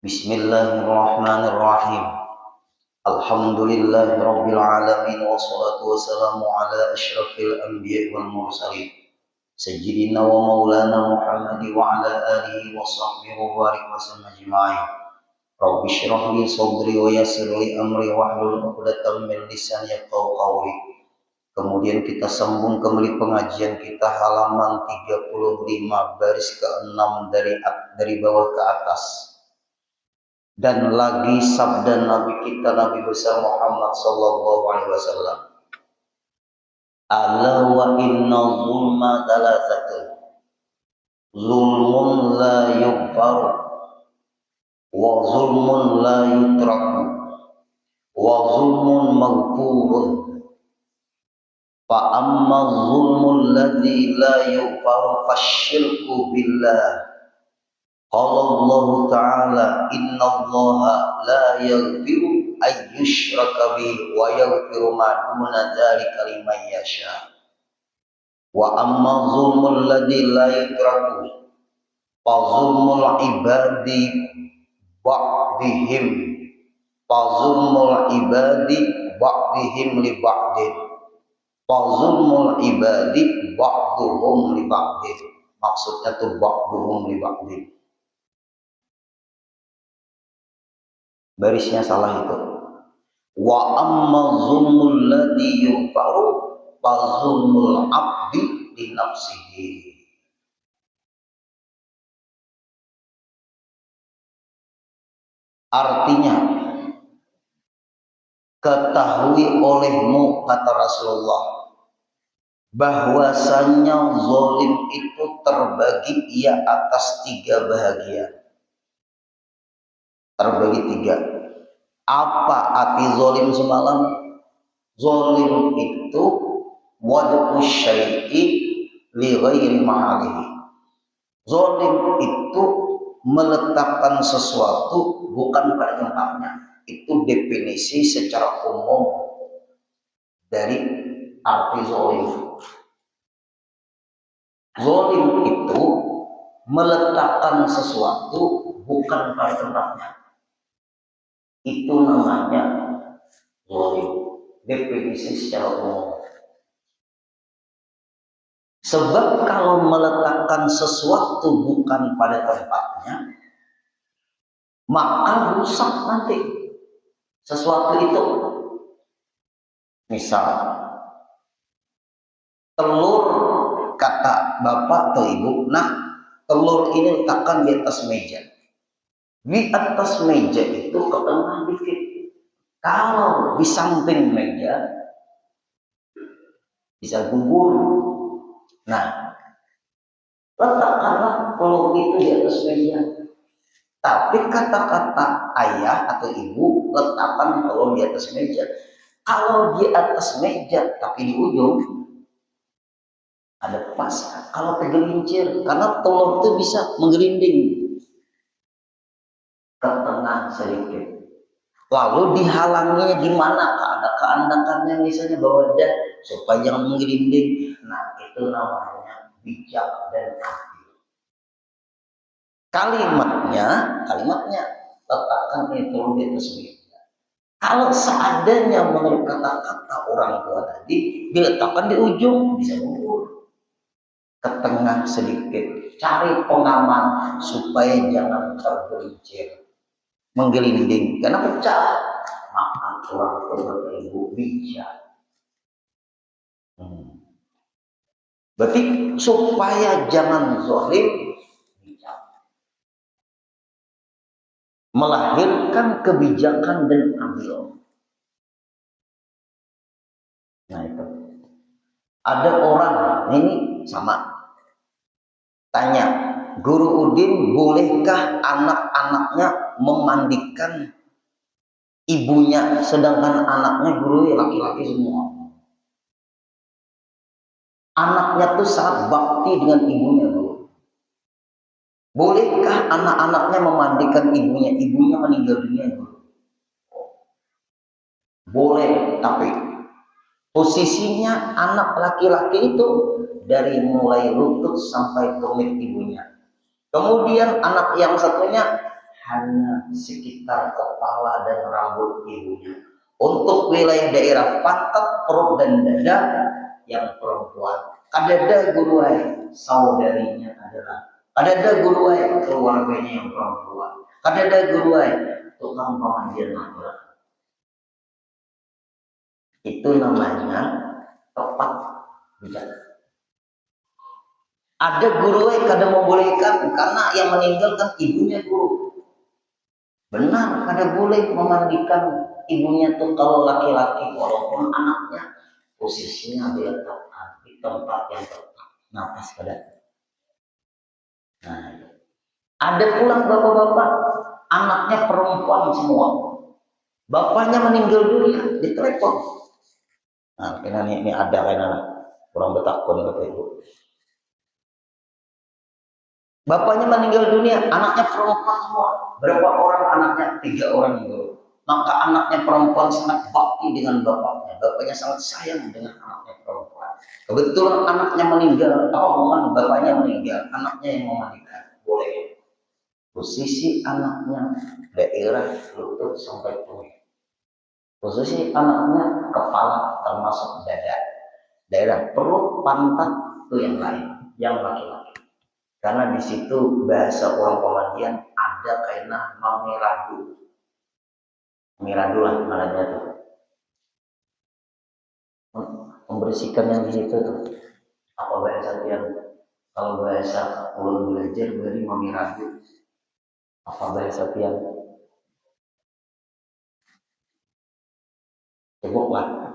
Bismillahirrahmanirrahim. Alhamdulillahirabbil alamin wassalatu wassalamu ala asyrafil anbiya'i wal mursalin sayyidina wa maulana Muhammadi wa ala alihi wa sahbihi wa barik wa sallam ajma'in. Rabbi shrah li sadri wa yassir li amri wahlul 'uqdatam min lisani yafqahu qawli. Kemudian kita sambung kembali pengajian kita halaman 35 baris ke-6 dari bawah ke atas. Dan lagi sabda Nabi kita, Nabi besar Muhammad sallallahu alaihi wasallam. Ala wa inna zulma thalathatu. Zulmun la yughfaru wa zulmun la yutraku wa zulmun maghfurun. Fa amma zulmul ladzi la yughfaru fasyirku billah. Qala Allah Ta'ala innallaha la yaghfiru ay yushraka bihi wa yaghfiru ma duna dzalika liman yasha. Wa amma zulmul ladzi la yutraku fa zulmul ibadi ba'dihim fa zulmul ibadi ba'dihim li ba'din fa zulmul ibadi ba'duhum li ba'din. Maksudnya tuh ba'duhum li ba'din. Barisnya salah itu. Wa amma zulmul ladzi yughfaru fa zulmul abdi li nafsihi. Artinya, ketahui olehmu, kata Rasulullah, bahwasanya zalim itu terbagi ia atas 3 bahagian. Terbagi 3. Apa arti zalim semalam? Zalim itu wad'u syai'i li ghairi mahalihi. Zalim itu meletakkan sesuatu bukan pada tempatnya. Itu definisi secara umum dari arti zalim. Zalim itu meletakkan sesuatu bukan pada tempatnya. Itu namanya zalim. Definisi secara umum. Sebab kalau meletakkan sesuatu bukan pada tempatnya, maka rusak nanti sesuatu itu. Misal, telur, kata bapak atau ibu, nah telur ini letakkan di atas meja. Di atas meja itu ke tengah dikit. Kalau di samping meja bisa gugur. Nah, letakkanlah telur itu di atas meja. Tapi kata-kata ayah atau ibu, letakkan telur di atas meja. Kalau di atas meja tapi di ujung ada pas. Kalau tergelincir, karena telur itu bisa menggelinding ke tengah sedikit. Lalu dihalanginya gimana? Ada keandakannya misalnya bawa dah supaya jangan menggelinding. Nah, itu namanya bijak dan adil. Kalimatnya letakkan itu di atas meja. Kalau seadanya menurut kata-kata orang tua tadi, diletakkan di ujung bisa gugur. Ke tengah sedikit. Cari pengaman supaya jangan tergelincir, menggelinding, karena pecah. Maka orang tua ibu bijak. Berarti supaya jangan zalim, bijak. Melahirkan kebijakan dan adil. Nah itu. Ada orang, ini sama. Tanya, Guru Udin, bolehkah anak-anaknya memandikan ibunya, sedangkan anaknya guru laki-laki semua? Anaknya tuh sangat bakti dengan ibunya, Guru. Bolehkah anak-anaknya memandikan ibunya? Ibunya meninggal dunia, Guru. Boleh, tapi posisinya anak laki-laki itu dari mulai lutut sampai tumit ibunya. Kemudian anak yang satunya hanya sekitar kepala dan rambut ibunya. Untuk wilayah daerah pantat, perut dan dada yang perempuan. Kadada guruai saudarinya adalah kadada guruai keluarganya yang perempuan. Kadada guruai tukang pemandian laki-laki. Itu namanya tepat bijak. Ada guruai kada membolehkan karena yang meninggal kan ibunya guru. Benar, kada boleh memandikan ibunya tuh kalau laki-laki walaupun anaknya posisinya diletakkan di tempat yang tepat. Napas kada. Nah, ada pulang bapak-bapak anaknya perempuan semua. Bapaknya meninggal dunia di telepon. Nah, ini ada kan anak kurang betakun bapak ibu. Bapaknya meninggal dunia, anaknya perempuan semua. Berapa orang anaknya? 3 orang itu. Maka anaknya perempuan sangat bakti dengan bapaknya. Bapaknya sangat sayang dengan anaknya perempuan. Kebetulan anaknya meninggal, bapaknya meninggal, anaknya yang memandikan. Boleh. Posisi anaknya daerah lutut sampai perut. Posisi anaknya kepala termasuk dada. Daerah perut, pantat itu yang lain, yang laki-laki. Karena di situ bahasa orang pemandian ada kainan memiradu. Miradu lah namanya tuh. Membersihkan yang di situ tuh. Apa bahasa yang kalau bahasa ulun belajar dari memiradu. Apa bahasa yang cebok lah.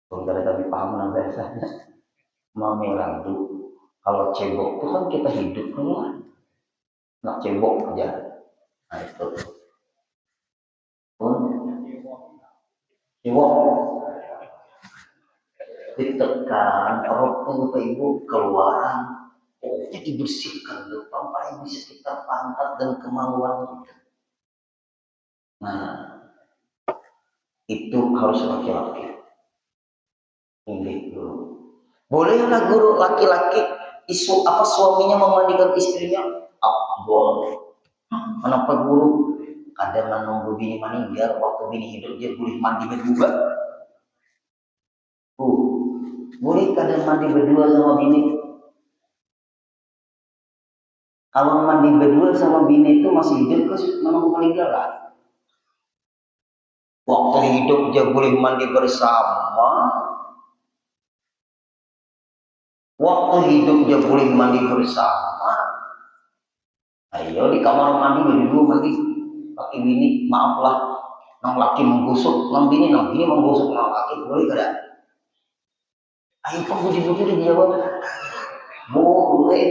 Belum tapi paham lah bahasanya. Memiradu. Kalau cebok itu kan kita hidup kan. Nak cebok aja. Nah itu. Cebok. Ditekan perut tuh ibu keluaran. Pokoknya dibersihkan tuh sampai di sekitar pantat dan kemaluan kita. Nah, itu harus laki-laki. Ini dulu. Bolehlah guru laki-laki suaminya memandikan istrinya? Boleh. Kenapa guru? Kadang menunggu bini meninggal, waktu bini hidup dia boleh mandi berdua. Boleh kadang mandi berdua sama bini. Kalau mandi berdua sama bini itu masih hidup ke menunggu meninggal lah. Waktu hidup dia boleh mandi bersama. Waktu hidup dia boleh mandi bersama. Ayo di kamar mandi berdua mandi pakai bini, maaflah. Nang laki menggusuk, nang bini menggusuk nang laki, boleh kada? Ayo pembudi-budi dijawab. Boleh.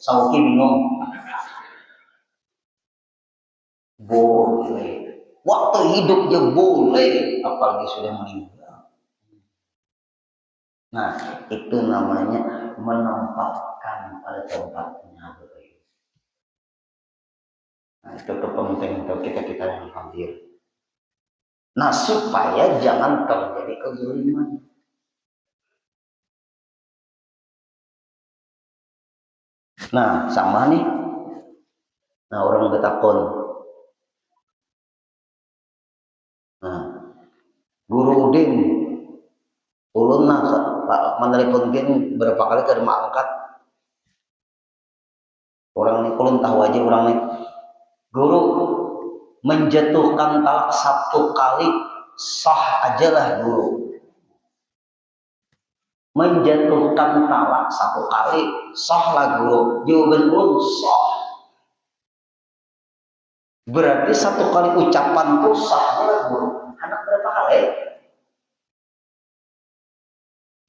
Sauki bingung. Boleh. Waktu hidup dia boleh, apalagi sudah meninggal. Nah, itu namanya menempatkan pada tempatnya. Nah, itu penting untuk kita yang hadir. Nah, supaya jangan terjadi kezaliman. Nah, sama nih. Nah, orang betakon. Nah, Guru Udin, ulun menelepon Udin berapa kali ke rumah angkat. Orang nih, ulun tahu aja orang nih. Guru menjatuhkan talak 1 kali sah aja lah guru. Menjatuhkan talak 1 kali sah lah guru. Jawaban ulun sah. Berarti 1 kali ucapan tuh sah lah guru. Anak berapa kali?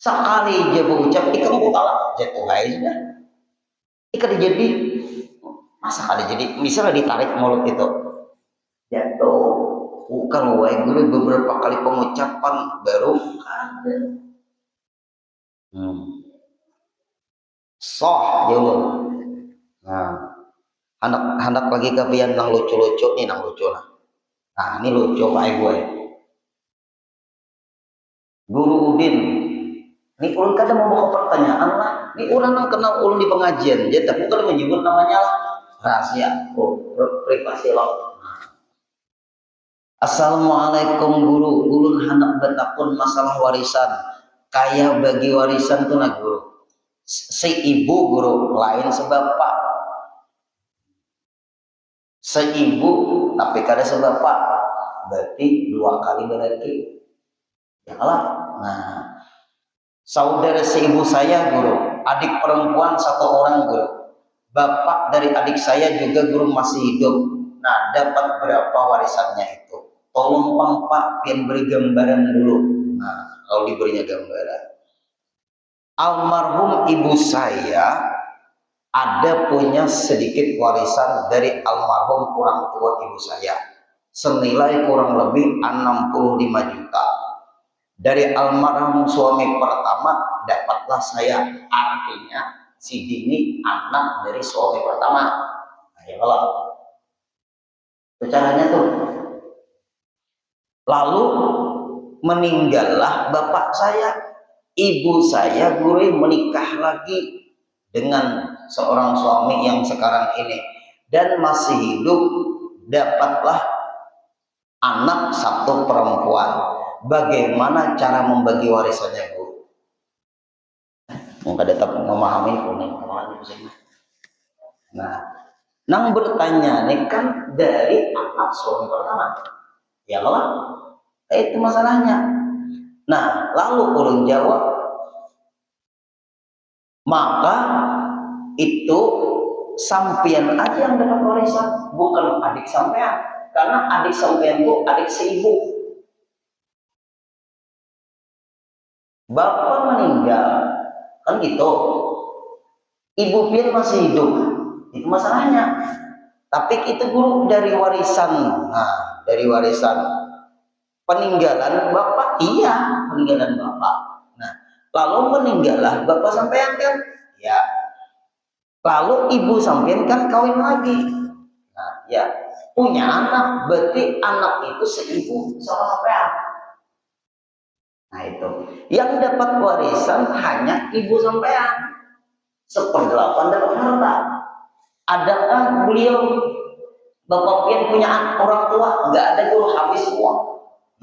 Sekali dia berucap ikan talak jatuh aja sudah. Ikan jadi masa kali jadi misalnya ditarik mulut itu jatuh. Bukan wae guru beberapa kali pengucapan baru ada. Soh jauh. Nah, anak lagi kapian nang lucu-lucu nih nang lucu lah. Nah, ini lucu pak gue. Guru Udin. Ini ulun kadang mau buka pertanyaan lah. ini orang yang kenal ulun di pengajian, jadi tapi kalau menyebut namanya lah rahasia, privasi loh. Assalamualaikum guru, ulun hendak bertakun masalah warisan. Kaya bagi warisan tuh nah guru. Si ibu guru lain sebapak. Seibu tapi kada sebapak. Berarti dua kali berarti. Ya lah. Nah, saudara seibu saya guru, adik perempuan satu orang guru. Bapak dari adik saya juga guru masih hidup. Nah, dapat berapa warisannya itu? Tolong Pak, pian beri gambaran dulu. Nah, kalau diberinya gambaran. Almarhum ibu saya ada punya sedikit warisan dari almarhum orang tua ibu saya. Senilai kurang lebih 65 juta. Dari almarhum suami pertama dapatlah saya. Artinya si Dini anak dari suami pertama. Nah, ya kalau itu caranya tuh. Lalu meninggallah bapak saya. Ibu saya guru menikah lagi dengan seorang suami yang sekarang ini dan masih hidup, dapatlah anak satu perempuan. Bagaimana cara membagi warisannya guru? Nggak tetap memahami kuning. Nah, nang bertanya nih kan dari anak suami pertama. Ya lah, itu masalahnya. Nah, lalu ulun jawab, maka itu sampean aja yang dapat warisan, bukan adik sampean. Karena adik sampean itu adik seibu. Bapak meninggal, kan gitu. Ibu pian masih hidup, itu masalahnya. Tapi itu guru dari warisan. Nah, dari warisan peninggalan bapak, iya peninggalan bapak. Nah, lalu meninggallah bapak sampean kan, ya. Lalu ibu sampean kan kawin lagi. Nah, ya punya anak, berarti anak itu seibu sama sampean. Nah itu, yang dapat warisan hanya ibu sampean. 1/8 dapat harta. Adakah beliau bapak pian punya orang tua? Enggak ada, guru habis semua.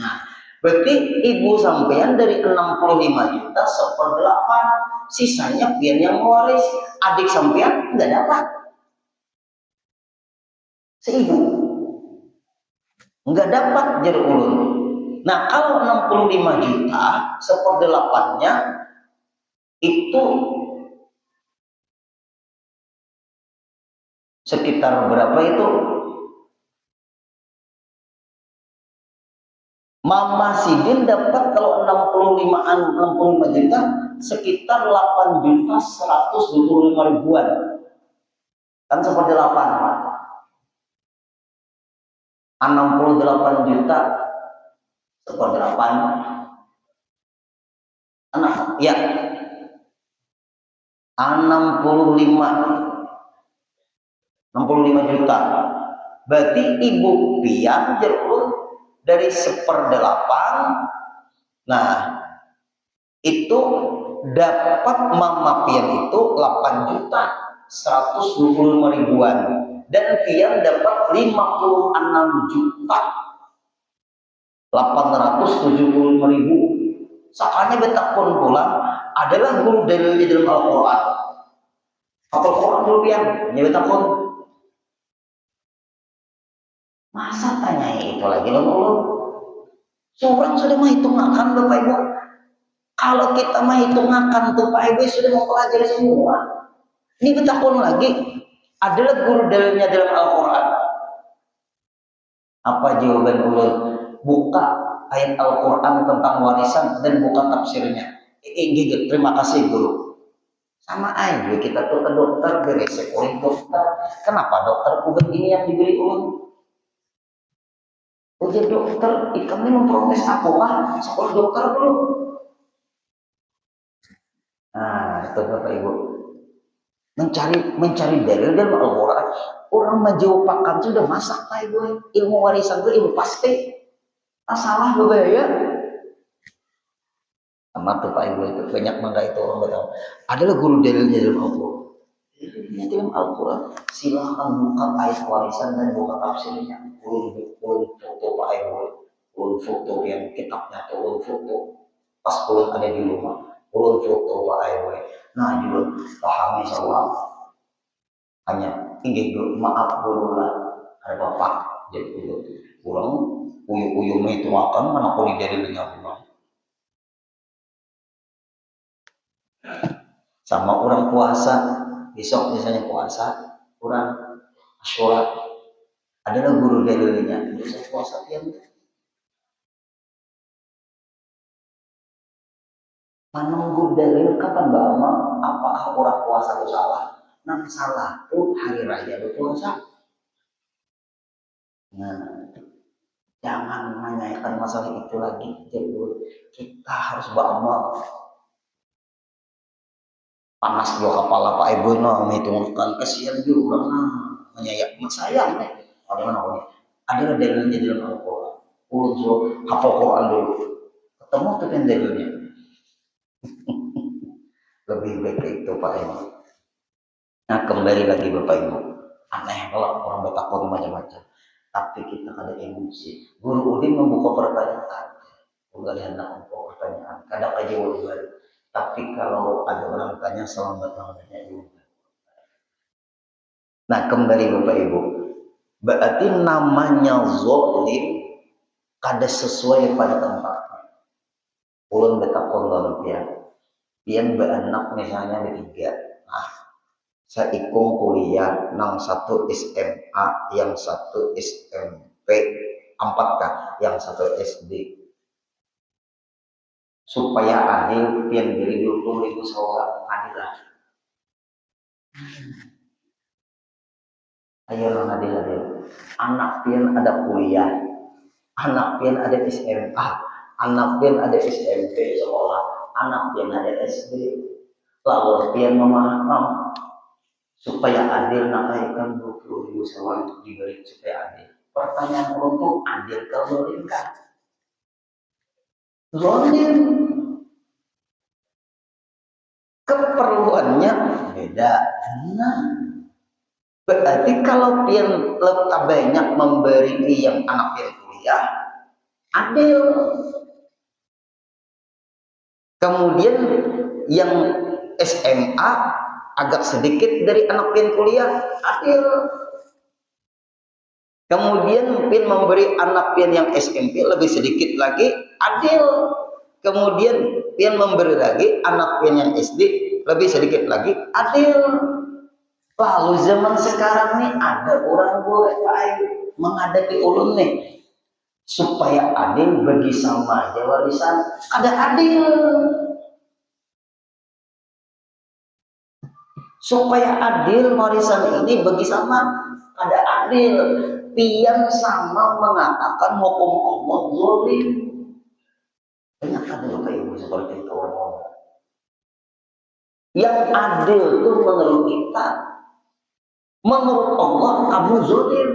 Nah, berarti ibu sampean dari 65 juta 1/8, sisanya pian yang waris. Adik sampean enggak dapat. Seibu enggak dapat jadi ulun. Nah, kalau 65 juta 1/8-nya itu sekitar berapa itu? Mama Sidin dapat kalau 65 juta sekitar 8 juta 125 ribuan. Kan 1/8. 68 juta 1/8. Anak, ya. 65 juta. Berarti ibu pian jeruk dari 1/8. Nah, itu dapat mama pian itu 8 juta 125 ribuan dan pian dapat 56 juta 875 ribu. Sakanya betakun pulang adalah guru dalilnya dalam Al-Quran. Al-Quran dulu pian betakun. Masa tanya itu lagi loh? Seorang sudah menghitungkan Bapak Ibu. Kalau kita menghitungkan tuh Pak Ibu sudah mau pelajari semua. Ini betakun lagi adalah guru dalilnya dalam Al-Quran. Apa jawaban ulun? Buka ayat Al-Quran tentang warisan dan buka tafsirnya. Gigi, terima kasih guru. Sama aja kita tuh ke dokter beresek oleh dokter. Kenapa dokter obat ini yang diberi ulun? Ujian dokter, ikan ini memprotes apa? Sekolah dokter dulu. Nah, itu Bapak Ibu. Mencari dalil dalam Al-Quran. Orang menjawabkan sudah masak Pak Ibu. Ilmu warisan itu ilmu pasti. Salah berbahaya. Sama tuh Pak Ibu itu banyak mangga itu orang tahu. Adalah guru dalilnya dalam Al-Quran. Dalilnya dalam Al-Quran. Silahkan buka ayat warisan dan buka tafsirnya. Ulun foto Pak Ibu, ulun foto yang kitabnya atau ulun foto pas ulun ada di rumah. Ulun foto Pak Ibu. Nah juga pahami salah. Hanya ingin maaf guru lah. Ada bapak jadi itu pulang uyuh-uyuh itu makan mana kau di dalilnya pulang. Sama orang puasa besok misalnya puasa orang Asyura adalah guru dalilnya bisa puasa tiap menunggu dalil kapan Mbak apakah orang puasa itu salah nah salah tuh hari raya berpuasa. Nah jangan menanyakan masalah itu lagi jadi kita harus beramal. Panas dua kepala Pak Ibu no menghitungkan kasihan juga nah menyayat sayang nih ada mana ini ada dalilnya dalam Al-Quran ulun suruh hafal Quran dulu ketemu tuh kan dalilnya lebih baik itu Pak Ibu. Nah kembali lagi Bapak Ibu aneh kalau orang bertakwa macam-macam tapi kita ada emosi guru Udin membuka pertanyaan enggak hendak membuka pertanyaan kadang aja ulun tapi kalau ada orang tanya selamat namanya juga. Nah kembali Bapak Ibu, berarti namanya zalim kada sesuai pada tempatnya. Ulun betakon lawan pian beranak misalnya bertiga. Nah, saikung kuliah, nang satu SMA, yang satu SMP, 4 yang satu SD. Supaya adil pian diri 20.000 seorang adil lah. Ayo lah adil. Anak pian ada kuliah, anak pian ada SMA, anak pian ada SMP sekolah, anak pian ada SD. Lalu pian memaham supaya adil nakaikan 20.000 seorang diberi supaya adil. Pertanyaan untuk adil kalau bolehkah? Zalim. Keperluannya beda. Nah, berarti kalau pian lebih banyak memberi yang anak pian kuliah, adil. Kemudian yang SMA agak sedikit dari anak pian kuliah, adil. Kemudian pian memberi anak pian yang SMP lebih sedikit lagi, adil. Kemudian pian memberi lagi anak pian yang SD lebih sedikit lagi, adil. Lalu zaman sekarang nih ada orang boleh menghadapi ulun nih supaya adil bagi sama aja warisan ada adil supaya adil warisan ini bagi sama ada adil pian sama mengatakan hukum Allah zalim banyak ada Bapak Ibu seperti itu orang yang adil itu menurut kita menurut Allah kamu zalim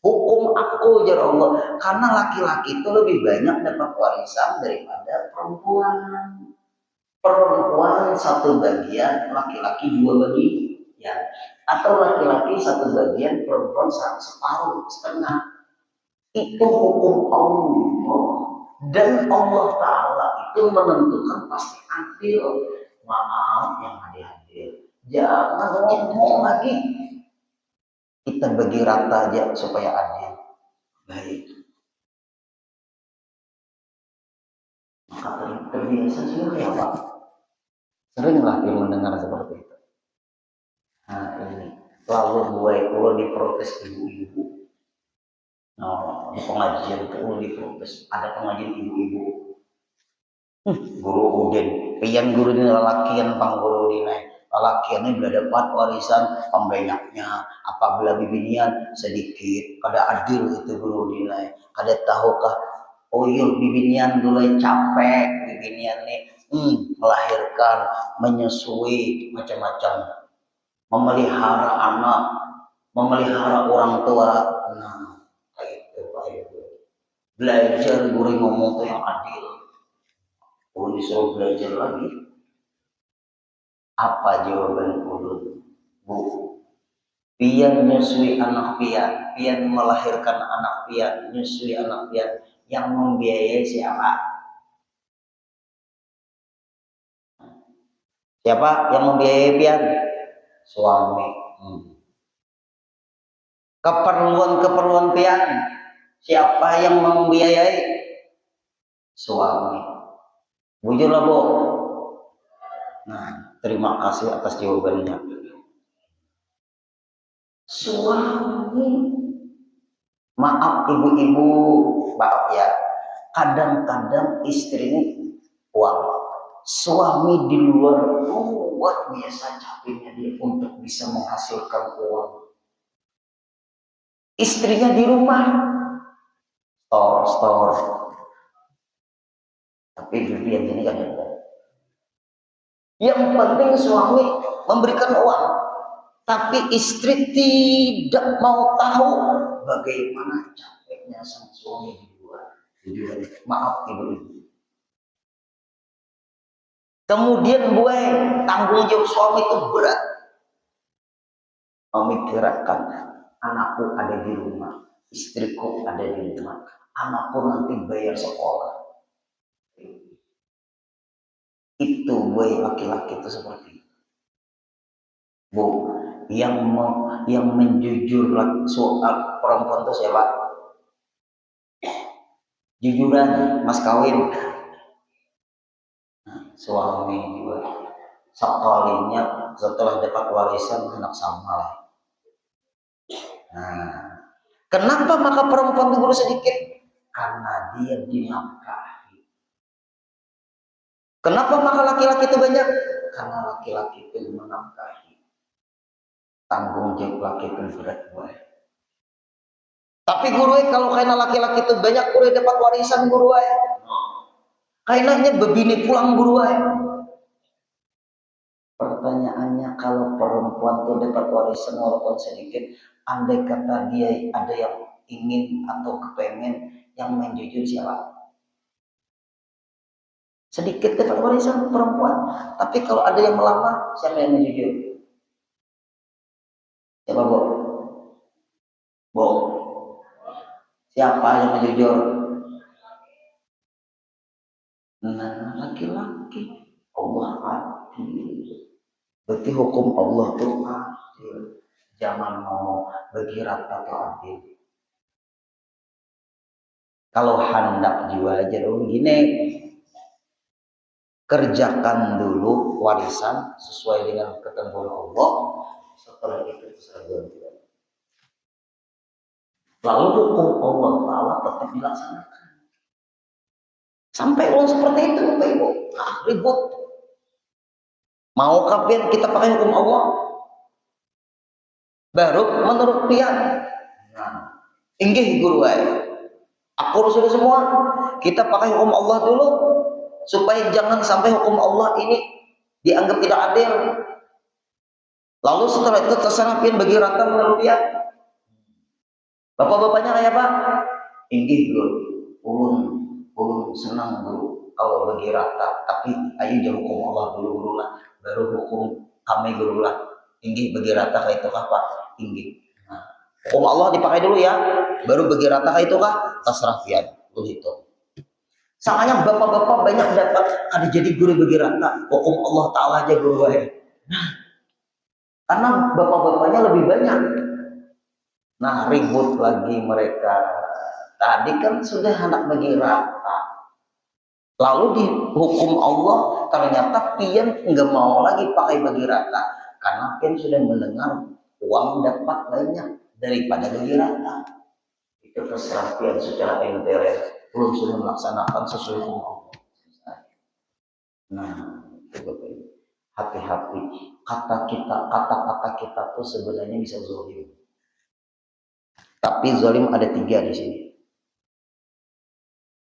hukum aku jar Allah karena laki-laki itu lebih banyak dapat warisan daripada perempuan. Perempuan satu bagian, laki-laki 2 bagian, atau laki-laki 1 bagian, perempuan separuh setengah. Itu hukum Allah dan Allah Taala itu menentukan pasti adil. Maaf yang adil-adil, jangan ngomong lagi. Kita bagi rata aja supaya adil. Baik. Maka terbiasa sudah ya Pak. Seringlah dia mendengar seperti itu. Nah ini. Lalu mulai ulun diprotes ibu-ibu. Nah, di pengajian itu ulun diprotes. Ada pengajian ibu-ibu. Guru Udin. Pian guru ini lelakian pang guru Udin. Lelakian ini sudah dapat warisan pembanyaknya. Apabila bibinian sedikit. Kada adil itu guru Udin. Kada tahukah oh iya bibinian dulu capek bibinian nih melahirkan menyusui macam-macam memelihara anak memelihara orang tua nah kayak itu Pak Ibu belajar guru ngomong tuh yang adil disuruh belajar lagi. Apa jawaban ulun? Bu, pian nyusui anak pian, pian melahirkan anak pian, nyusui anak pian, yang membiayai siapa? Siapa yang membiayai pian? Suami. Keperluan pian, siapa yang membiayai? Suami. Bujurlah, Bu. Nah, terima kasih atas jawabannya. Suami. Maaf ibu-ibu, maaf ya. Kadang-kadang istri ini uang. Suami di luar luar biasa capeknya dia untuk bisa menghasilkan uang. Istrinya di rumah store. Tapi dunia ini kan ada. Yang penting suami memberikan uang, tapi istri tidak mau tahu bagaimana capeknya sang suami di luar. Maaf ibu-ibu. Kemudian gue tanggung jawab suami itu berat. Memikirkan anakku ada di rumah, istriku ada di rumah, anakku nanti bayar sekolah. Itu gue laki-laki itu seperti itu. Bu, yang menjujur soal perempuan itu siapa? Jujuran, mas kawin. Nah, suami juga. Sekalinya setelah dapat warisan anak sama. Nah, kenapa maka perempuan itu baru sedikit? Karena dia dinafkahi. Kenapa maka laki-laki itu banyak? Karena laki-laki itu menafkahi. Tanggung jawab laki itu berat gue. Tapi guru kalau karena laki-laki itu banyak guru dapat warisan guru kainanya bebini pulang guru Pertanyaannya kalau perempuan itu dapat warisan walaupun sedikit, andai kata dia ada yang ingin atau kepengen, yang main jujur siapa? Sedikit dapat warisan perempuan, tapi kalau ada yang melamar, siapa yang jujur? Siapa, Bu? Bu? Siapa yang jujur? Nah, laki-laki. Allah adil. Berarti hukum Allah itu adil. Jangan mau berkira atau adil. Kalau hendak jiwa aja dong gini. Kerjakan dulu warisan sesuai dengan ketentuan Allah. Setelah itu terserah. Lalu hukum Allah Ta'ala tetap dilaksanakan. Sampai uang seperti itu, Bapak Ibu. Ribut. Mau kapan kita pakai hukum Allah? Baru menurut pihak. Nah, inggih guru aku sudah semua. Kita pakai hukum Allah dulu supaya jangan sampai hukum Allah ini dianggap tidak adil. Lalu setelah itu terserah pian bagi rata menurut pihak. Bapak-bapaknya kayak Pak? Inggih guru. Ulun senang guru kalau bagi rata. Tapi ayo jangan hukum Allah dulu lah. Baru hukum kami guru lah. Inggih bagi rata kayak itu Pak? Inggih. Nah, hukum Allah dipakai dulu ya. Baru bagi rata kayak itu kah? Terserah pian. Begitu. Soalnya bapak-bapak banyak dapat ada jadi guru bagi rata. Hukum Allah Ta'ala aja guru nah, karena bapak-bapaknya lebih banyak. Nah, ribut lagi mereka. Tadi kan sudah anak bagi rata. Lalu di hukum Allah ternyata pian nggak mau lagi pakai bagi rata. Karena pian sudah mendengar uang dapat banyak daripada bagi rata. Itu terserah pian secara integral. Belum sudah melaksanakan sesuai hukum Allah. Nah, itu hati-hati. Kata-kata kita tuh sebenarnya bisa zalim. Tapi zalim ada 3 di sini.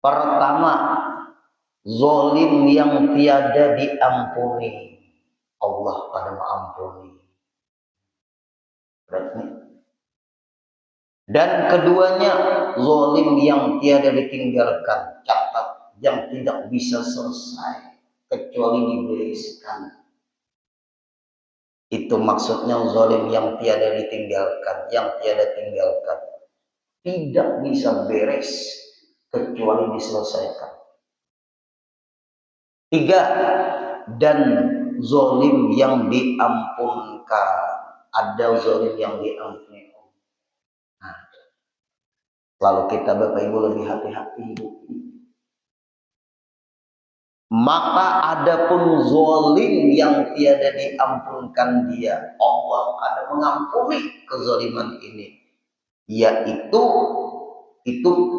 Pertama, zalim yang tiada diampuni. Allah pada mengampuni. Berarti. Dan keduanya, zalim yang tiada ditinggalkan. Catat, yang tidak bisa selesai kecuali dibereskan. Itu maksudnya zalim yang tiada ditinggalkan, yang tiada tinggalkan. Tidak bisa beres kecuali diselesaikan. 3, dan zalim yang diampunkan. Ada zalim yang diampuni. Nah, lalu kita Bapak Ibu lebih hati-hati hidup. Maka adapun zalim yang tiada diampunkan dia, Allah ada mengampuni kezaliman ini, yaitu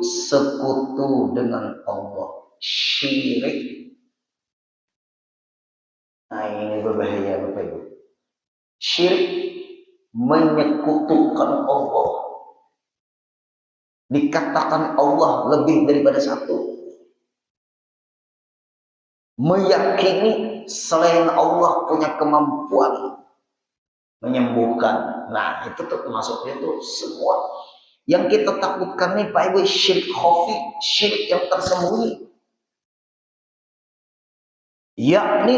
sekutu dengan Allah, syirik. Nah, ini berbahaya Bapak Ibu. Syirik, menyekutukan Allah. Dikatakan Allah lebih daripada satu. Meyakini selain Allah punya kemampuan menyembuhkan. Nah, itu termasuknya itu semua. Yang kita takutkan nih Pak Ibu, syirik khafi, syirik yang tersembunyi. Yakni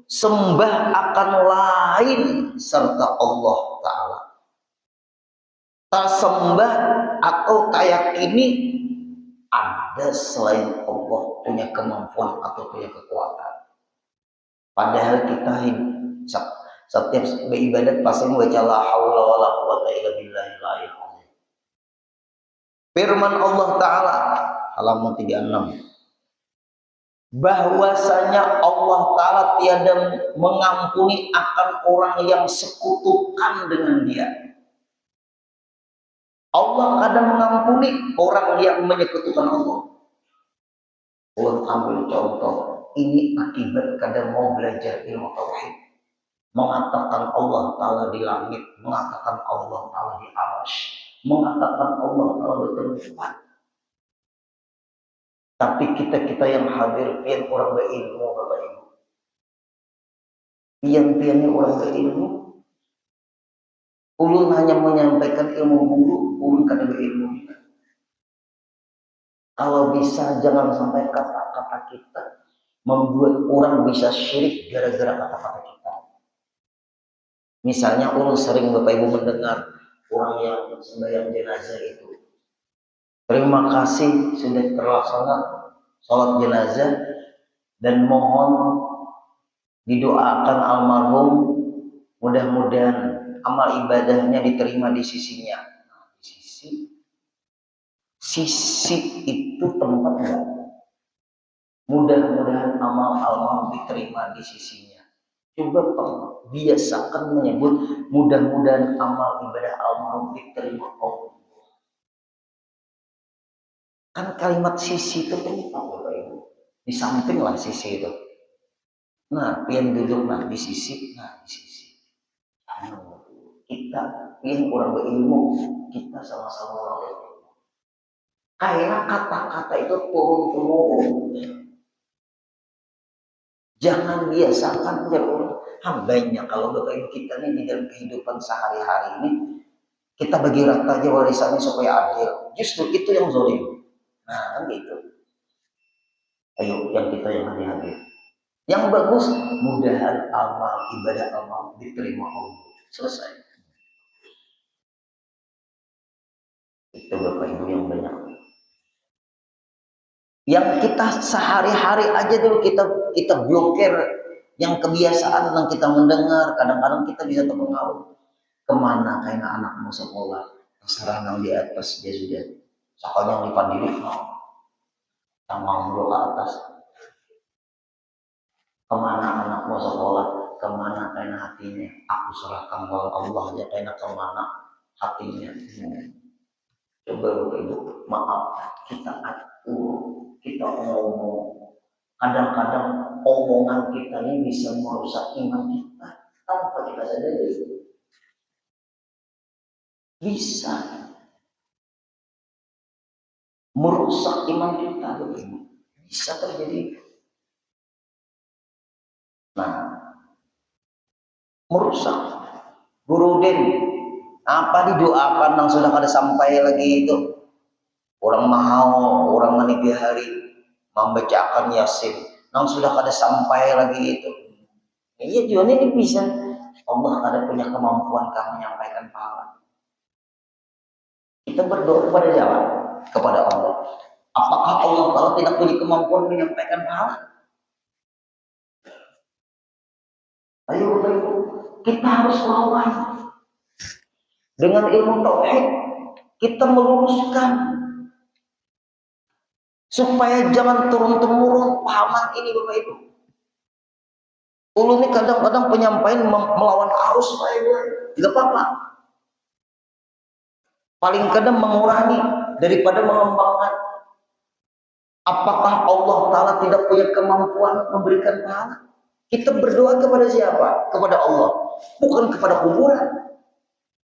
sembah akan lain serta Allah Ta'ala. Tak sembah atau tak yakini ada selain Allah punya kemampuan atau punya kekuatan. Padahal kita setiap beribadat pasti membaca la haula wala quwata illa billahil aliyyil azim. Firman Allah Ta'ala halaman 36, bahwasanya Allah Ta'ala tiada mengampuni akan orang yang sekutukan dengan dia. Allah kadang mengampuni orang yang menyekutukan Allah. Ulun ambil contoh, ini akibat kadang mau belajar ilmu tauhid. Mengatakan Allah Ta'ala di langit, mengatakan Allah Ta'ala di arsy, mengatakan Allah Ta'ala bertempat. Tapi kita yang hadir, pian orang berilmu Bapak Ibu. Pian-piannya orang berilmu. Ulun hanya menyampaikan ilmu guru, ulun kada berilmu. Kalau bisa jangan sampai kata-kata kita membuat orang bisa syirik gara-gara kata-kata kita. Misalnya ulun sering Bapak Ibu mendengar orang yang sembahyang jenazah itu, terima kasih sudah terlaksana sholat jenazah dan mohon didoakan almarhum, mudah-mudahan amal ibadahnya diterima di sisinya. Sisi itu tempat enggak? Mudah-mudahan amal almarhum diterima di sisinya. Coba biasakan menyebut mudah-mudahan amal ibadah almarhum diterima Allah. Kan kalimat sisi itu penting Bapak Ibu. Di samping lah sisi itu. Nah, pian duduk nah di sisi, kita pian orang berilmu, kita sama-sama orang berilmu. Karena kata-kata itu turun-temurun. Jangan biasakan menjadi hambanya. Kalau Bapak Ibu kita nih di dalam kehidupan sehari-hari ini, kita bagi rata aja warisannya supaya adil. Justru itu yang zalim. Nah, kan gitu. Ayo, yang kita yang hadir. Yang bagus, mudahan amal ibadah amal diterima Allah. Selesai. Itu Bapak Ibu yang banyak. Yang kita sehari-hari aja dulu kita blokir yang kebiasaan yang kita mendengar, kadang-kadang kita bisa terpengaruh. Kemana kayak anak mau sekolah, terserah nang di atas dia sudah. Soalnya yang dipandiri, tanggung ke atas. Kemana anak mau sekolah, kemana kayak hatinya, aku serahkan kepada Allah ya kayak kemana hatinya. Coba Bapak Ibu, maaf kita atur, kita ngomong. Kadang-kadang omongan kita ini bisa merusak iman kita tanpa kita sadari. Bisa merusak iman kita, bisa terjadi. Nah, merusak. Burudin, apa didoakan yang sudah kada sampai lagi itu? Orang mahal, orang meninggi hari, membacakan Yasin. Nang sudah kada sampai lagi itu. Iya juga ini bisa. Allah kada punya kemampuan kami menyampaikan pahala. Kita berdoa kepada siapa? Kepada Allah. Apakah Allah Ta'ala tidak punya kemampuan menyampaikan pahala? Ayo Bapak Ibu, kita harus lawan. Dengan ilmu tauhid kita meluruskan supaya jangan turun-temurun pahaman ini Bapak Ibu. Ulu ini kadang-kadang penyampaian melawan arus Bapak Ibu. Tidak apa-apa. Paling kadang mengurangi daripada mengembangkan. Apakah Allah Ta'ala tidak punya kemampuan memberikan pahala? Kita berdoa kepada siapa? Kepada Allah. Bukan kepada kuburan.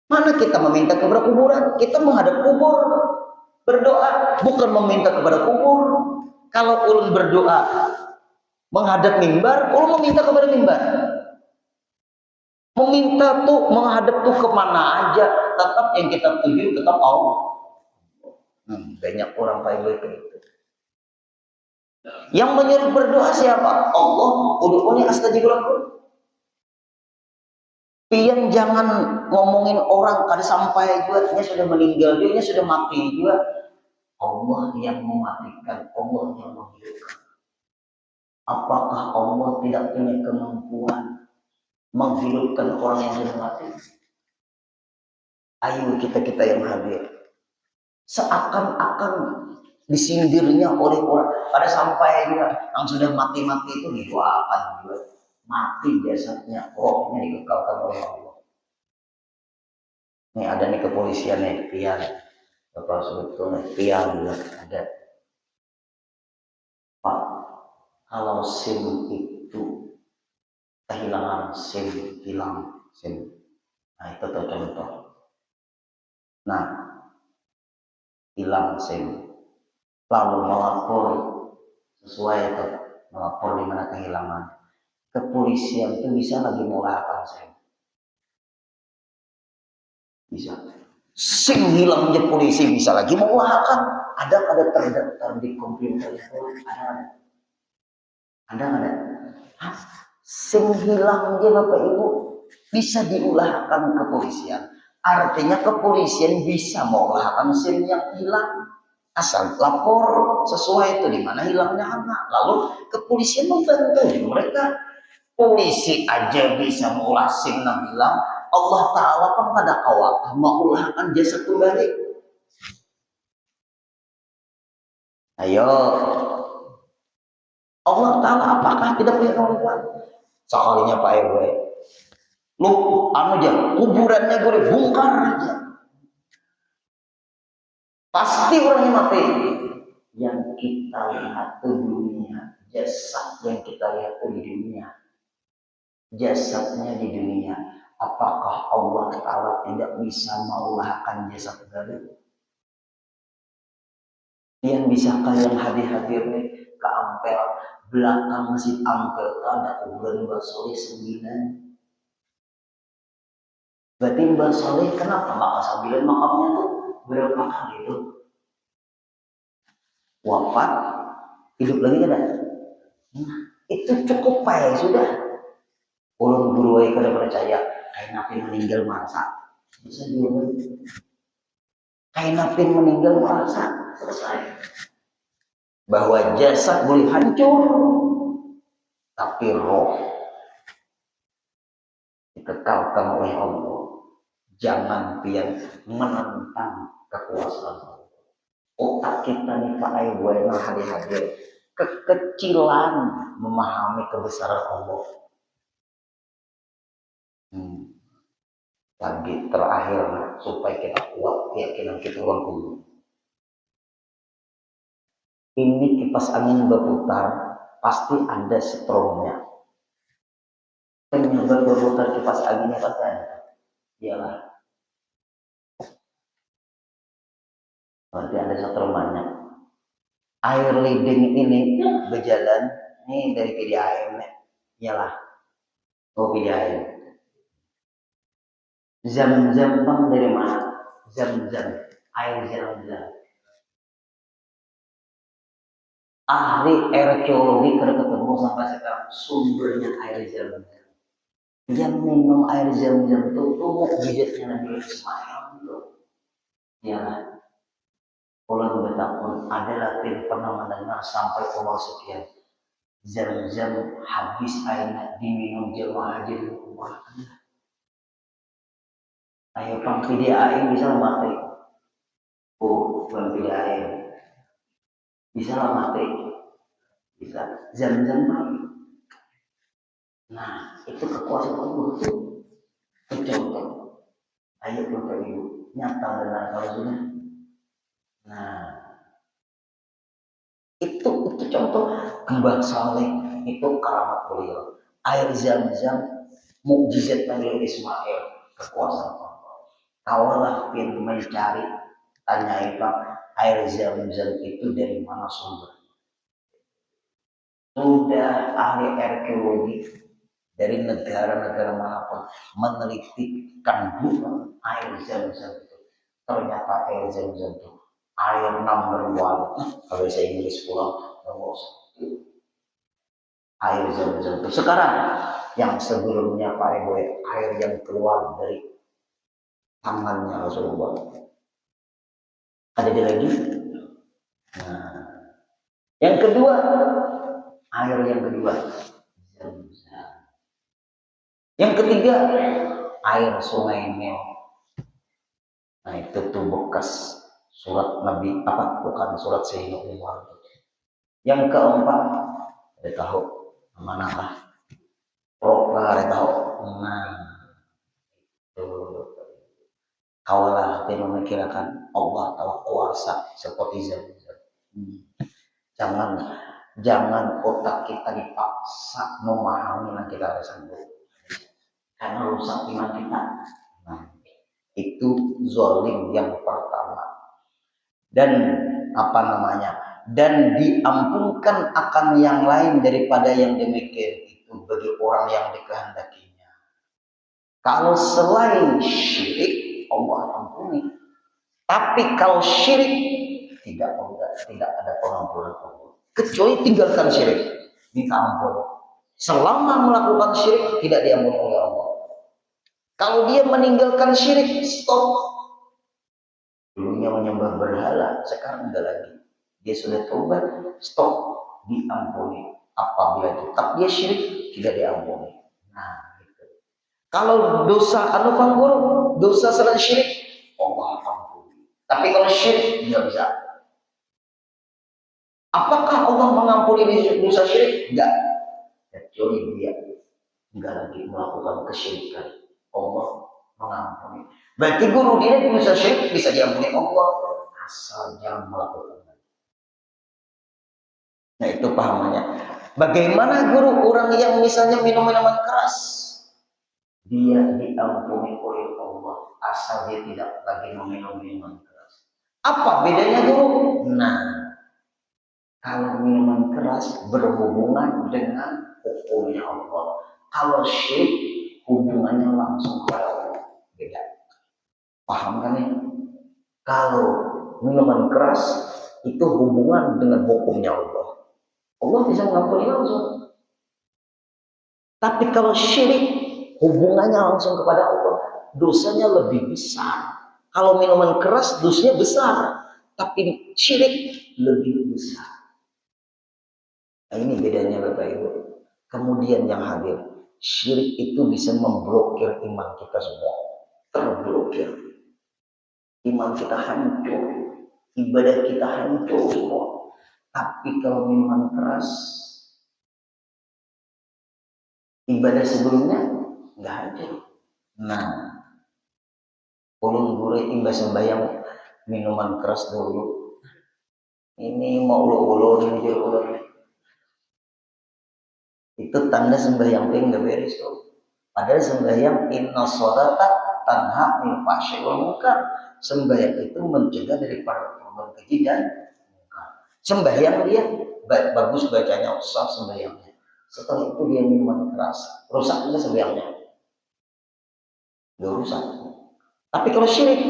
Mana kita meminta kepada kuburan? Kita menghadap kubur. Berdoa. Bukan meminta kepada kubur. Kalau ulun berdoa menghadap mimbar, ulun meminta kepada mimbar. Meminta tuh, menghadap tuh kemana aja. Tetap yang kita tuju tetap Allah. Banyak orang baik-baik itu. Yang menyuruh berdoa siapa? Allah. Ud'uni astajib lakum. Pian jangan ngomongin orang kada sampai juga dia sudah meninggal, dia sudah mati juga. Allah yang mematikan, Allah yang menghidupkan. Apakah Allah tidak punya kemampuan menghidupkan orang yang sudah mati? Ayo kita yang hadir. Seakan-akan disindirnya oleh orang pada sampai juga yang sudah mati-mati itu didoakan juga. Mati jasadnya, rohnya dikekalkan oleh Allah. Ini ada nih kepolisian nih, pian. Bapak sebetulnya pian juga ada. Pak, kalau SIM itu kehilangan SIM, hilang SIM. Nah itu tuh contoh. Nah, hilang SIM. Lalu melapor sesuai itu, melapor di mana kehilangan. Kepolisian itu bisa lagi melakukan SIM. Bisa. SIM hilang aja polisi bisa lagi melakukan. Ada terdaftar di komputer itu ada. SIM hilang aja Bapak Ibu bisa diulahkan kepolisian. Artinya kepolisian bisa mengulahkan SIM yang hilang asal lapor sesuai itu di mana hilangnya anak. Lalu kepolisian membantu mereka. Polisi aja bisa mengolah SIM yang hilang. Allah Ta'ala kan pada awal mengulahkan jasa kembali. Ayo, Allah Ta'ala apakah tidak punya kemampuan? Sekalinya Pak RW, lu aja kuburannya gue bongkar aja, pasti orangnya mati. Yang kita lihat di dunia, jasad yang kita lihat di dunia, jasadnya di dunia. Apakah Allah Ta'ala tidak bisa mengulahkan jasad kembali? Yang bisakah yang hadir-hadir nih ke Ampel, belakang Masjid Ampel itu ada kuburan Mbah Soleh 9. Berarti Mbah Soleh kenapa maka 9 makamnya tuh berapa kali itu? Wafat, hidup lagi kan? Nah, itu cukup baik sudah. Ulun guru kada percaya kain napi meninggal masa. Bisa juga. Kain napi meninggal masa selesai. Bahwa jasad boleh hancur, tapi roh dikekalkan oleh Allah. Jangan pian menentang kekuasaan Allah. Otak kita nih Pak Ibu yang hadir-hadir kekecilan memahami kebesaran Allah. Lagi terakhir supaya kita kuat keyakinan kita dulu. Ini kipas angin berputar, pasti ada stromnya. Penyebab berputar kipas anginnya pasti ada. Iyalah. Berarti ada strom banyak. Air leading ini berjalan, ini dari PDAM. Iyalah. Oh PDAM. Zam-zam bang dari mana? Zam-zam. Air zam-zam. ahli arkeologi ketemu sampai sekarang sumbernya air zam-zam. Yang minum air zam-zam itu mukjizatnya Nabi Ismail itu. Ya, ulang betapun adalah tidak pernah mendengar sampai umur sekian. Zam-zam habis airnya diminum jemaah haji di umrah. Ayo pang air bisa mati. Oh, pang air bisa mati. Bisa zam-zam mati. Nah, itu kekuasaan Allah itu. Contoh. Ayo Bapak Ibu, nyata benar kalau sudah. Nah, itu contoh kembang saleh itu keramat beliau. Air zam-zam mukjizat Nabi Ismail kekuasaan Allah. Kawalah pintu mencari tanyai Pak air zam-zam itu dari mana sumber? Sudah ahli arkeologi dari negara-negara manapun meneliti kandungan air zam-zam itu. Ternyata air zam-zam itu air number one. Kalau saya Inggris pulang, air zam-zam itu sekarang yang sebelumnya Pak Ebo air yang keluar dari tangannya Rasulullah ada di lagi. Nah, yang kedua air yang kedua zam-zam. Yang ketiga air sungai Nil. Nah itu tuh bekas surat Nabi apa bukan surat Sayyidina Umar. Yang keempat ada tahu manakah Proka ada tahu. Nah itu kawalah dia memikirkan Allah tahu kuasa seperti zam-zam. Jangan jangan otak kita dipaksa memahami yang kita ada sanggup karena rusak iman kita. Nah, itu zalim yang pertama. Dan apa namanya? Dan diampunkan akan yang lain daripada yang demikian itu bagi orang yang dikehendakinya. Kalau selain syirik Allah ampuni. Tapi kalau syirik tidak ada pengampunan Allah. Kecuali tinggalkan syirik, minta ampun. Selama melakukan syirik tidak diampuni oleh Allah. Kalau dia meninggalkan syirik, stop. Dulunya menyembah berhala, sekarang enggak lagi. Dia sudah tobat, stop, diampuni. Apabila tetap dia syirik, tidak diampuni. Nah, gitu. Kalau dosa anu pangguru, dosa selain syirik, Allah ampuni. Tapi kalau syirik tidak bisa. Apakah Allah mengampuni dosa syirik? Enggak. Kecuali dia enggak lagi melakukan kesyirikan. Allah mengampuni. Berarti guru dia dosa syirik bisa diampuni Allah asal jangan melakukan. Nah itu pahamannya. Bagaimana guru orang yang misalnya minum minuman keras, dia diampuni oleh Allah asal dia tidak lagi meminum minuman keras. Apa bedanya guru? Nah, kalau minuman keras berhubungan dengan hukumnya Allah. Kalau syirik hubungannya langsung kepada Allah. Beda. Paham kan ya? Kalau minuman keras itu hubungan dengan hukumnya Allah. Allah bisa mengampuni langsung. Tapi kalau syirik hubungannya langsung kepada Allah, dosanya lebih besar. Kalau minuman keras dosanya besar, tapi syirik lebih besar. Nah ini bedanya Bapak Ibu. Kemudian yang hadir, syirik itu bisa memblokir iman kita semua. Terblokir. Iman kita hancur, ibadah kita hancur semua. Tapi kalau minuman keras, ibadah sebelumnya nggak hancur. Nah, ulun gure imbas sembahyang minuman keras dulu. Ini mau ulun ini ulun. Itu tanda sembahyang pun nggak beres tuh. Padahal sembahyang inna sholata tanha anil fahsya'i wal munkar. Sembahyang itu mencegah dari perbuatan keji dan munkar. Sembahyang dia bagus bacanya, sah sembahyangnya. Setelah itu dia minuman keras, rusak juga sembahyangnya. Gak rusak. Tapi kalau syirik,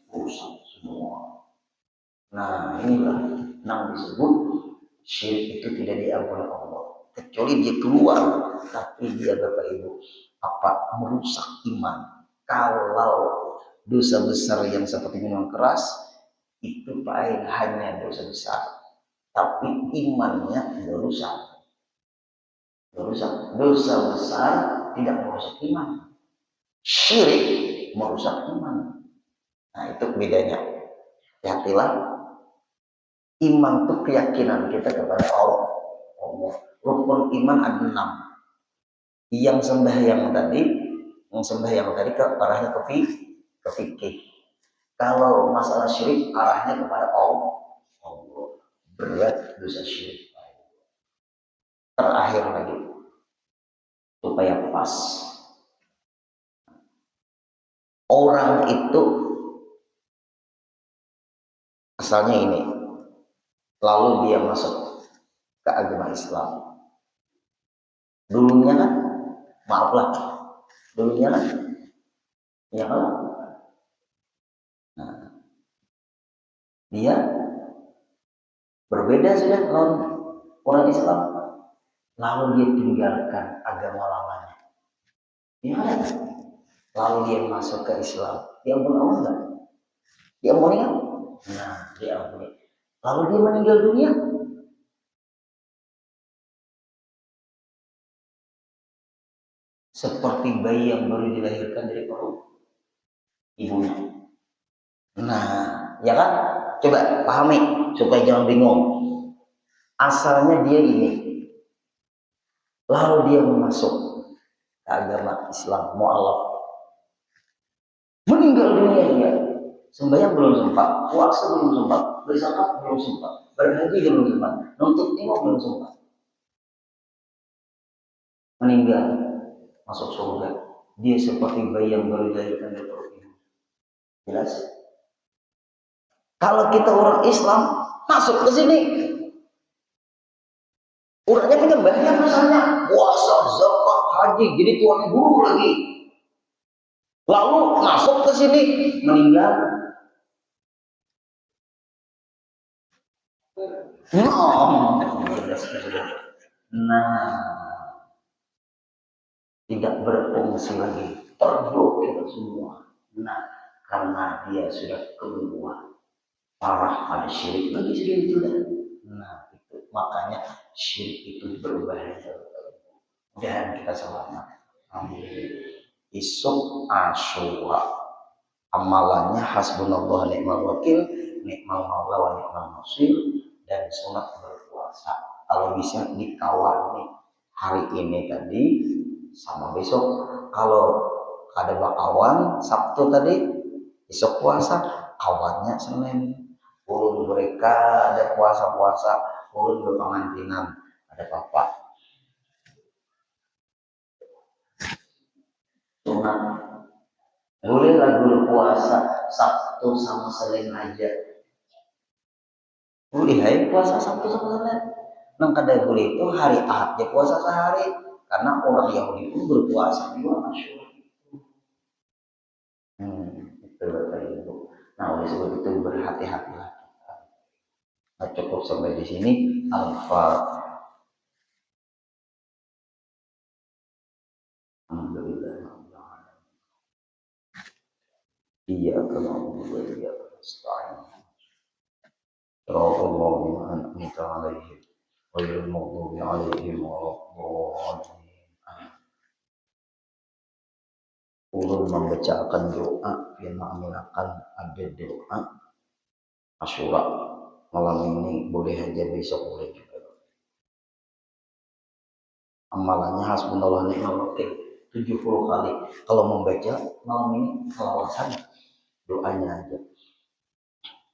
rusak semua. Nah inilah yang disebut Syirik itu tidak diampuni Allah. Kecuali dia keluar, tapi dia Bapak Ibu merusak iman. Kalau dosa besar yang seperti minum keras itu hanya dosa besar, tapi imannya merusak. Dosa besar tidak merusak iman. Syirik merusak iman. Nah itu bedanya. Hati-hatilah. Iman itu keyakinan kita kepada Allah. Rukun iman ada 6. Yang sembahyang tadi ke arahnya ke fikih. Kalau masalah syirik arahnya kepada Allah. Berat dosa syirik. Terakhir lagi supaya pas. Orang itu asalnya ini, lalu dia masuk ke agama Islam. Dulunya kan, ya kan? Nah, dia berbeda sudah lawan orang Islam. Lalu dia tinggalkan agama lamanya. Ya kan? Lalu dia masuk ke Islam. Dia ampun Allah enggak? Dia ampuni kan? Nah, dia ampuni. Lalu dia meninggal dunia. Seperti bayi yang baru dilahirkan dari perut ibunya. Nah, ya kan? Coba pahami supaya jangan bingung. Asalnya dia ini. Lalu dia masuk ke agama Islam, mu'alaf. Meninggal dunia dia. Sembahyang belum sempat, puasa belum sempat, berzakat belum sempat, berhaji belum sempat, nuntut ilmu belum sempat. Meninggal, masuk surga. Dia seperti bayi yang baru dilahirkan dari perut ibu. Jelas? Kalau kita orang Islam masuk ke sini, orangnya penyembahnya misalnya puasa, zakat, haji, jadi tuan guru lagi. Lalu masuk ke sini meninggal. Nah, tidak berfungsi lagi, terblokir semua. Nah, karena dia sudah keluar parah pada syirik lagi sudah itu. Nah, itu makanya syirik itu berbahaya. Dan kita selamat. Amin. Isuk Asyura, amalannya hasbunallah ni'mal wakil, ni'mal maula wa ni'mal nasir, dan sunat berpuasa. Kalau bisa dikawal nih hari ini tadi sama besok. Kalau ada bakawan Sabtu tadi, besok puasa, kawannya Senin. Ulun mereka ada puasa-puasa, ulun berpengantinan, ada papa. Sunat boleh lagu puasa Sabtu sama Senin aja. Boleh hai puasa Sabtu sama Senin. Nang kada boleh itu hari Ahad dia puasa sehari. Karena orang Yahudi pun berpuasa juga Asyura. Itu Bapak Ibu. Nah oleh sebab itu berhati-hatilah. Nah, cukup sampai di sini. Al-Fatihah. Alhamdulillah. Iyyaka na'budu wa iyyaka nasta'in. Shiratal ladzina an'amta 'alaihim ghairil maghdubi 'alaihim waladdallin. Ulun membacakan doa yang mengamalkan ada doa Asyura malam ini, boleh aja besok boleh juga. Amalannya hasbunallah ni'mal wakil 70 kali. Kalau membaca malam ini selawatan doanya aja.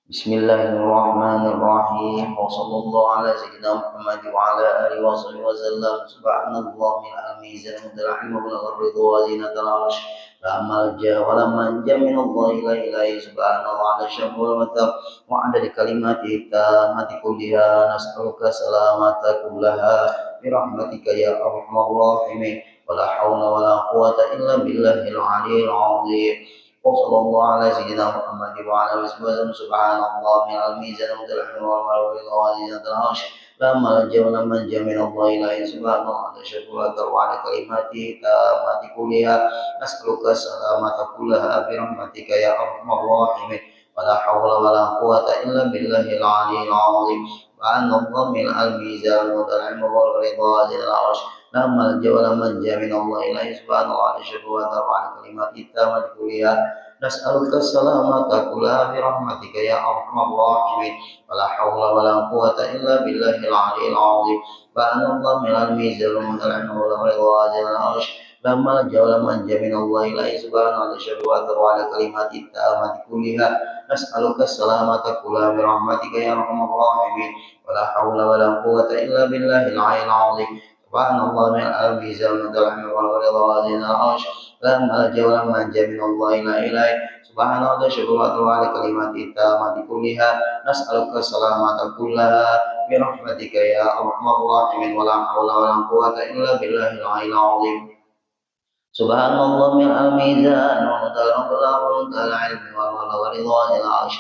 Bismillahirrahmanirrahim. Wassallallahu ala sayyidina Muhammad wa ala alihi wa sahbihi wa sallam. Subhanallah min al-mizan wa al-ilmu wa al-ridha wa zinatal arsh. La malja wa la manja min Allah ilahi subhanallah ala syaful matab wa adadi kalimati tamati kulliha nas'aluka salamata kullaha bi rahmatika ya arhamar rahimin. Wa la hawla wa la quwata illa billahil aliyyil azim. وصلى الله على سيدنا محمد وعلى آله وسلم. سبحان الله من الميزان والعلم والمرء وزينة العرش لا ملجأ ولا منجا من الله إلا سبحان الله أشهد أن لا وعلى كلماته تامات كلها نسألك السلامة كلها برحمتك يا أرحم الراحمين ولا حول ولا قوة إلا بالله العلي العظيم وأن الضم الميزان والعلم والرضا زين العرش لا ملجأ ولا منجا من الله إلا سبحان الله أشهد أن لا وعلى كلماته تامات كلها نسألك السلامة كلها برحمتك يا أرحم الراحمين ولا حول ولا قوة إلا بالله العلي العظيم وأن الله من الميزان والعلم والرضا زين العرش لا ملجأ ولا منجا من الله إلا سبحانه أشهد أن لا وعلى كلمات التامة كلها نسألك السلامة كلها برحمتك يا أرحم الراحمين ولا حول ولا قوة إلا بالله العلي العظيم سبحان الله من الميزان والعلم والرضا زين العرش لا ملجأ ولا منجا من الله إلا إليه سبحان الله أشهد أن لا وعلى كلمات التامة كلها نسألك السلامة كلها برحمتك يا أرحم الراحمين ولا حول ولا قوة إلا بالله العلي العظيم سبحان الله من الميزان ومنتهى الأقلام ومنتهى العلم والرضا العرش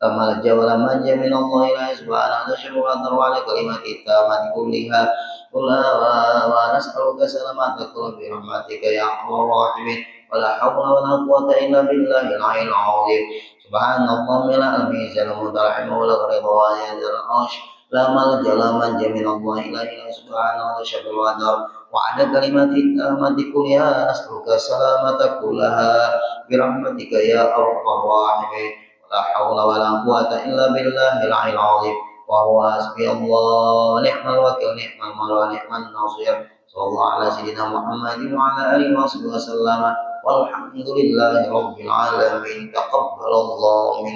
أما الجول من من الله لا سبحانه تشهد أن على كلمة التامة كلها ونسألك سلامة كل برحمتك يا أرحم الراحمين ولا حول ولا قوة إلا بالله العلي العظيم سبحان الله من الميزان ومنتهى العلم والرضا العرش لا ملجأ لا منجا من الله إلا سبحانه تشهد وعلى كلمات التامة كلها أسألك السلامة كلها برحمتك يا أرحم الراحمين ولا حول ولا قوة إلا بالله العلي العظيم وهو حسبي الله نعم الوكيل نعم المولى نعم النصير صلى الله على سيدنا محمد وعلى آله وصحبه وسلم والحمد لله رب العالمين تقبل الله منا